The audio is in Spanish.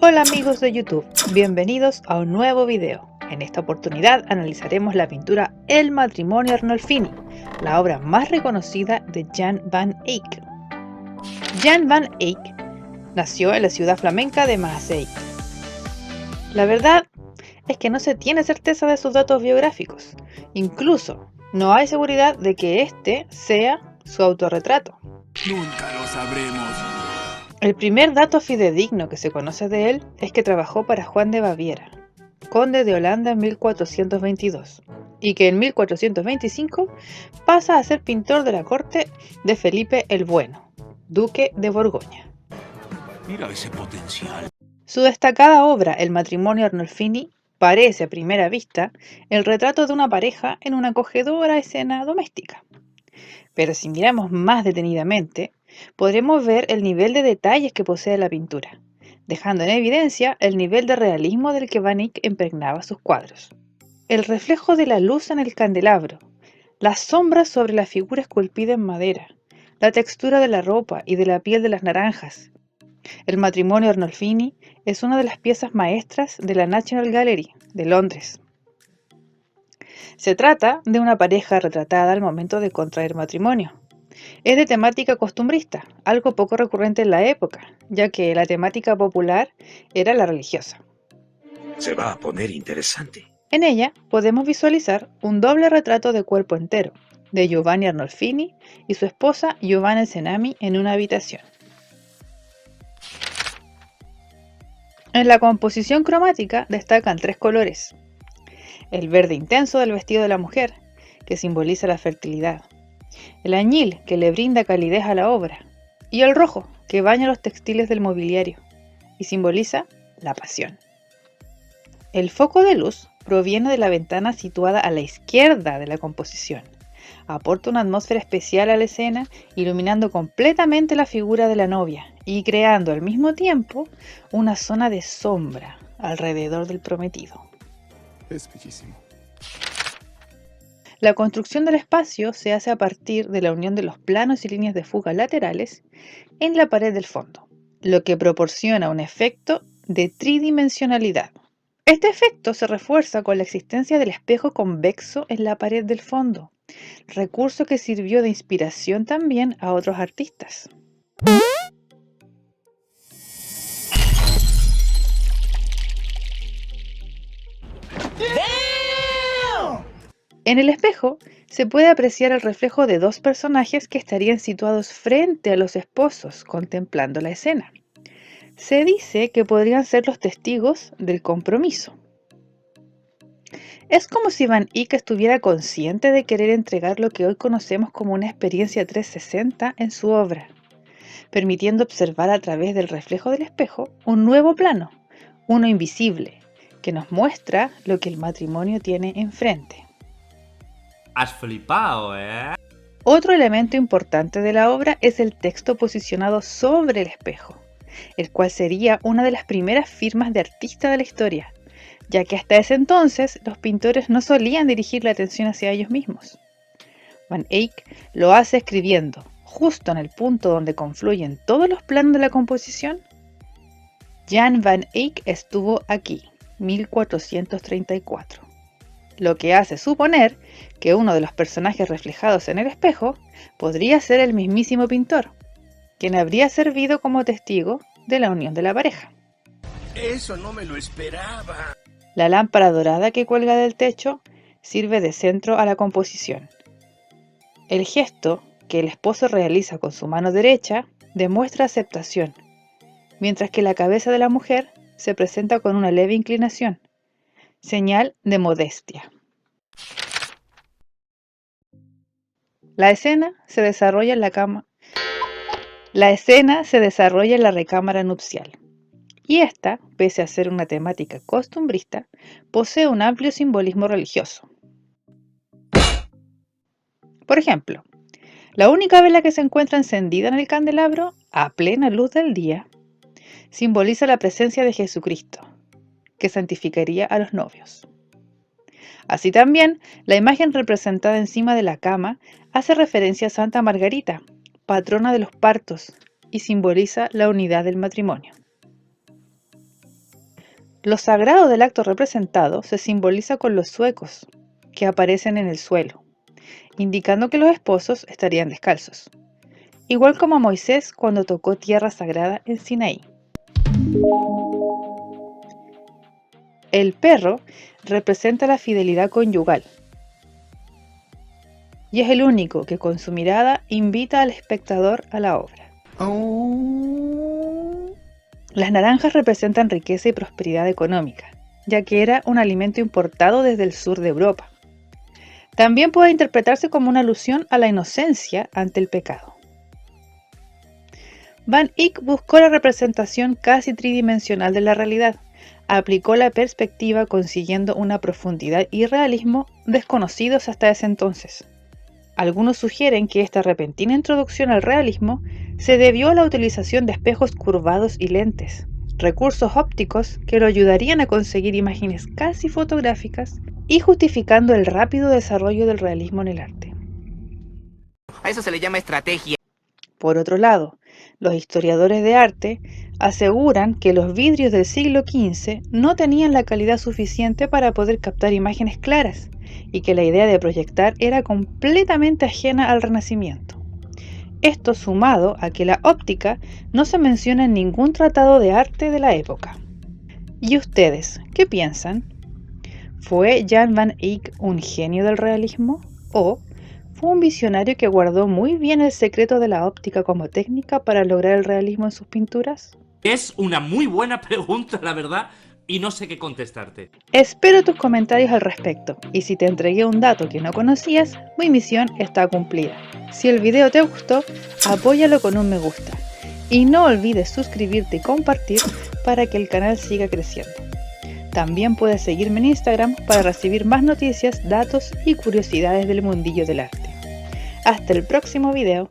Hola amigos de YouTube, bienvenidos a un nuevo video. En esta oportunidad analizaremos la pintura El matrimonio Arnolfini, la obra más reconocida de Jan van Eyck. Jan van Eyck nació en la ciudad flamenca de Maaseik. La verdad es que no se tiene certeza de sus datos biográficos, incluso no hay seguridad de que este sea su autorretrato. Nunca lo sabremos. El primer dato fidedigno que se conoce de él es que trabajó para Juan de Baviera, conde de Holanda en 1422, y que en 1425 pasa a ser pintor de la corte de Felipe el Bueno, duque de Borgoña. Mira ese potencial. Su destacada obra, El matrimonio Arnolfini, parece a primera vista el retrato de una pareja en una acogedora escena doméstica. Pero si miramos más detenidamente, podremos ver el nivel de detalles que posee la pintura, dejando en evidencia el nivel de realismo del que Van Eyck impregnaba sus cuadros. El reflejo de la luz en el candelabro, las sombras sobre la figura esculpida en madera, la textura de la ropa y de la piel de las naranjas. El matrimonio Arnolfini es una de las piezas maestras de la National Gallery de Londres. Se trata de una pareja retratada al momento de contraer matrimonio. Es de temática costumbrista, algo poco recurrente en la época, ya que la temática popular era la religiosa. Se va a poner interesante. En ella podemos visualizar un doble retrato de cuerpo entero, de Giovanni Arnolfini y su esposa Giovanna Cenami en una habitación. En la composición cromática destacan tres colores: el verde intenso del vestido de la mujer, que simboliza la fertilidad, el añil, que le brinda calidez a la obra, y el rojo, que baña los textiles del mobiliario y simboliza la pasión. El foco de luz proviene de la ventana situada a la izquierda de la composición. Aporta una atmósfera especial a la escena, iluminando completamente la figura de la novia y creando al mismo tiempo una zona de sombra alrededor del prometido. Es bellísimo. La construcción del espacio se hace a partir de la unión de los planos y líneas de fuga laterales en la pared del fondo, lo que proporciona un efecto de tridimensionalidad. Este efecto se refuerza con la existencia del espejo convexo en la pared del fondo, recurso que sirvió de inspiración también a otros artistas. En el espejo se puede apreciar el reflejo de dos personajes que estarían situados frente a los esposos contemplando la escena. Se dice que podrían ser los testigos del compromiso. Es como si Van Eyck estuviera consciente de querer entregar lo que hoy conocemos como una experiencia 360 en su obra, permitiendo observar a través del reflejo del espejo un nuevo plano, uno invisible, que nos muestra lo que el matrimonio tiene enfrente. Has flipado, ¿eh? Otro elemento importante de la obra es el texto posicionado sobre el espejo, el cual sería una de las primeras firmas de artista de la historia, ya que hasta ese entonces los pintores no solían dirigir la atención hacia ellos mismos. Van Eyck lo hace escribiendo, justo en el punto donde confluyen todos los planos de la composición: Jan van Eyck estuvo aquí, 1434. Lo que hace suponer que uno de los personajes reflejados en el espejo podría ser el mismísimo pintor, quien habría servido como testigo de la unión de la pareja. Eso no me lo esperaba. La lámpara dorada que cuelga del techo sirve de centro a la composición. El gesto que el esposo realiza con su mano derecha demuestra aceptación, mientras que la cabeza de la mujer se presenta con una leve inclinación, señal de modestia. La escena se desarrolla en la recámara nupcial, y esta, pese a ser una temática costumbrista, posee un amplio simbolismo religioso. Por ejemplo, la única vela que se encuentra encendida en el candelabro, a plena luz del día, simboliza la presencia de Jesucristo, que santificaría a los novios. Así también, la imagen representada encima de la cama hace referencia a Santa Margarita, patrona de los partos, y simboliza la unidad del matrimonio. Lo sagrado del acto representado se simboliza con los zuecos que aparecen en el suelo, indicando que los esposos estarían descalzos, igual como Moisés cuando tocó tierra sagrada en Sinaí. El perro representa la fidelidad conyugal y es el único que con su mirada invita al espectador a la obra. Las naranjas representan riqueza y prosperidad económica, ya que era un alimento importado desde el sur de Europa. También puede interpretarse como una alusión a la inocencia ante el pecado. Van Eyck buscó la representación casi tridimensional de la realidad. Aplicó la perspectiva consiguiendo una profundidad y realismo desconocidos hasta ese entonces. Algunos sugieren que esta repentina introducción al realismo se debió a la utilización de espejos curvados y lentes, recursos ópticos que lo ayudarían a conseguir imágenes casi fotográficas y justificando el rápido desarrollo del realismo en el arte. A eso se le llama estrategia. Por otro lado, los historiadores de arte aseguran que los vidrios del siglo XV no tenían la calidad suficiente para poder captar imágenes claras y que la idea de proyectar era completamente ajena al Renacimiento. Esto sumado a que la óptica no se menciona en ningún tratado de arte de la época. ¿Y ustedes qué piensan? ¿Fue Jan van Eyck un genio del realismo? ¿O fue un visionario que guardó muy bien el secreto de la óptica como técnica para lograr el realismo en sus pinturas? Es una muy buena pregunta, la verdad, y no sé qué contestarte. Espero tus comentarios al respecto, y si te entregué un dato que no conocías, mi misión está cumplida. Si el video te gustó, apóyalo con un me gusta. Y no olvides suscribirte y compartir para que el canal siga creciendo. También puedes seguirme en Instagram para recibir más noticias, datos y curiosidades del mundillo del arte. Hasta el próximo video.